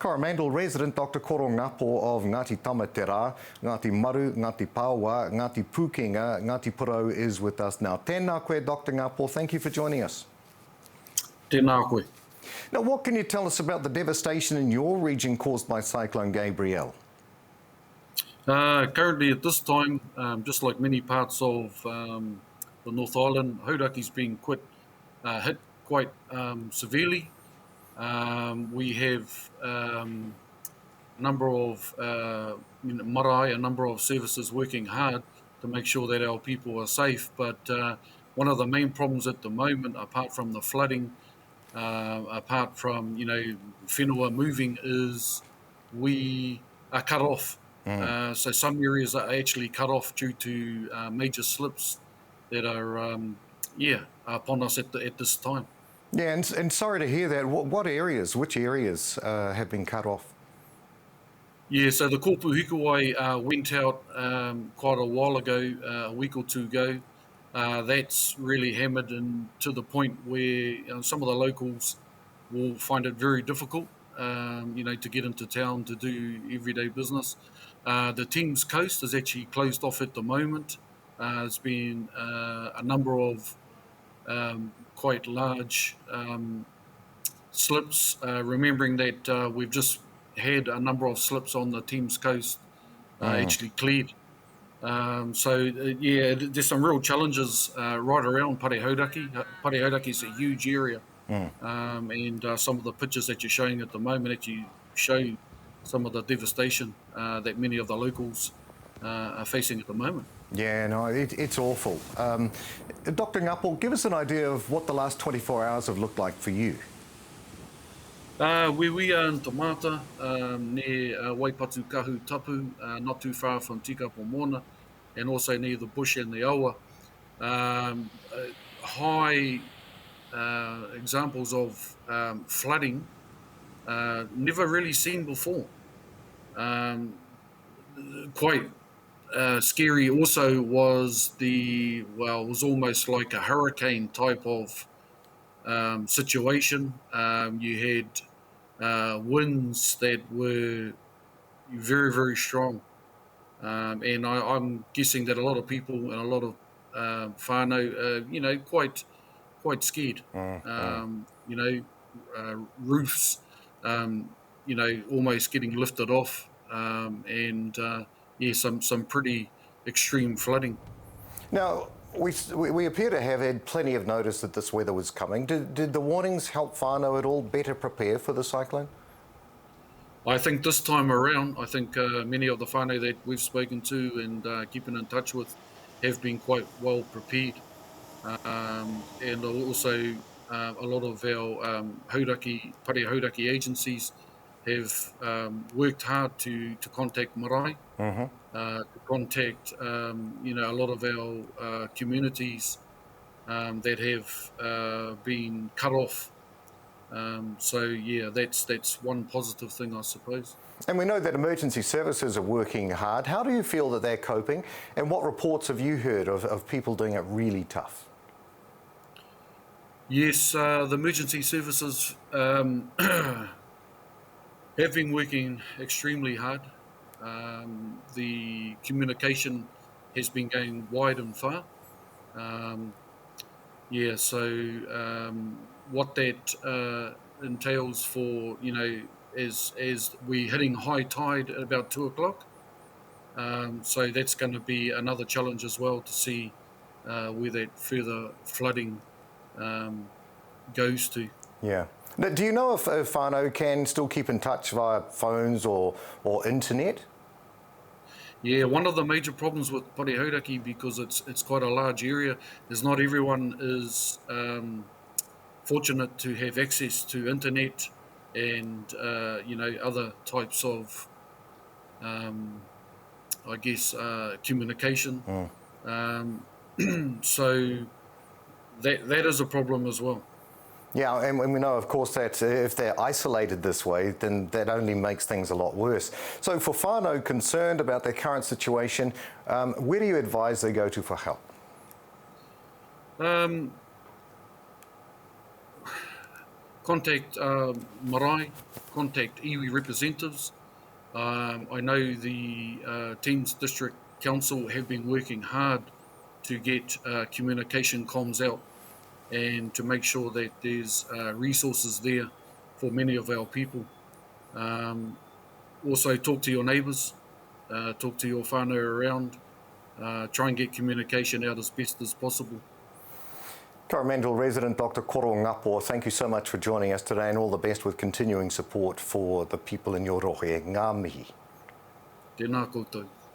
Coromandel resident Dr. Korongapo of Ngāti Tamatera, Ngāti Maru, Ngāti Paua, Ngāti Pukenga, Ngāti Porou is with us now. Tēnā koe, Dr. Ngapo, thank you for joining us. Tēnā koe. Now, what can you tell us about the devastation in your region caused by Cyclone Gabrielle? Currently at this time, just like many parts of the North Island, Hauraki's been hit quite severely. We have a number of marae, a number of services working hard to make sure that our people are safe. But one of the main problems at the moment, apart from the flooding, apart from whenua moving, is we are cut off. So some areas are actually cut off due to major slips that are upon us at this time. Yeah, and sorry to hear that. Which areas have been cut off? Yeah, so the kōpū hikuai went out quite a while ago, a week or two ago. That's really hammered in to the point where some of the locals will find it very difficult, to get into town to do everyday business. The Thames coast is actually closed off at the moment. There's been a number of quite large slips, remembering that we've just had a number of slips on the Thames coast actually cleared. There's some real challenges right around Hauraki. Hauraki is a huge area, and some of the pictures that you're showing at the moment actually show some of the devastation that many of the locals are facing at the moment. Yeah, no, it's awful. Dr. Ngapo, give us an idea of what the last 24 hours have looked like for you. Where we are in Tamata, near Waipatu Kahu Tapu, not too far from Tika Pomona, and also near the bush and the awa. High examples of flooding never really seen before. Quite scary also was it was almost like a hurricane type of situation. You had winds that were very, very strong. And I'm guessing that a lot of people and a lot of whānau, quite scared. Roofs, almost getting lifted off, some pretty extreme flooding. Now, we appear to have had plenty of notice that this weather was coming. Did the warnings help whānau at all better prepare for the cyclone? I think this time around, many of the whānau that we've spoken to and keeping in touch with have been quite well prepared. And also a lot of our Hauraki agencies have worked hard to contact marae, to contact a lot of our communities that have been cut off. That's one positive thing, I suppose. And we know that emergency services are working hard. How do you feel that they're coping? And what reports have you heard of people doing it really tough? Yes, the emergency services have been working extremely hard. The communication has been going wide and far. What that entails for, as we're hitting high tide at about 2 o'clock. So that's going to be another challenge as well to see where that further flooding goes to. Yeah. Now, do you know if whānau can still keep in touch via phones or internet? Yeah, one of the major problems with Hauraki, because it's quite a large area, is not everyone is fortunate to have access to internet and other types of communication. So that is a problem as well. Yeah, and we know, of course, that if they're isolated this way, then that only makes things a lot worse. So for whānau concerned about their current situation, where do you advise they go to for help? contact marae, contact iwi representatives. I know the Teams District Council have been working hard to get communication comms out and to make sure that there's resources there for many of our people. Also talk to your neighbours, talk to your whānau around, try and get communication out as best as possible. Coromandel resident Dr. Koro Ngapo, thank you so much for joining us today and all the best with continuing support for the people in your rohe. Ngā mihi. Tēnā koutou.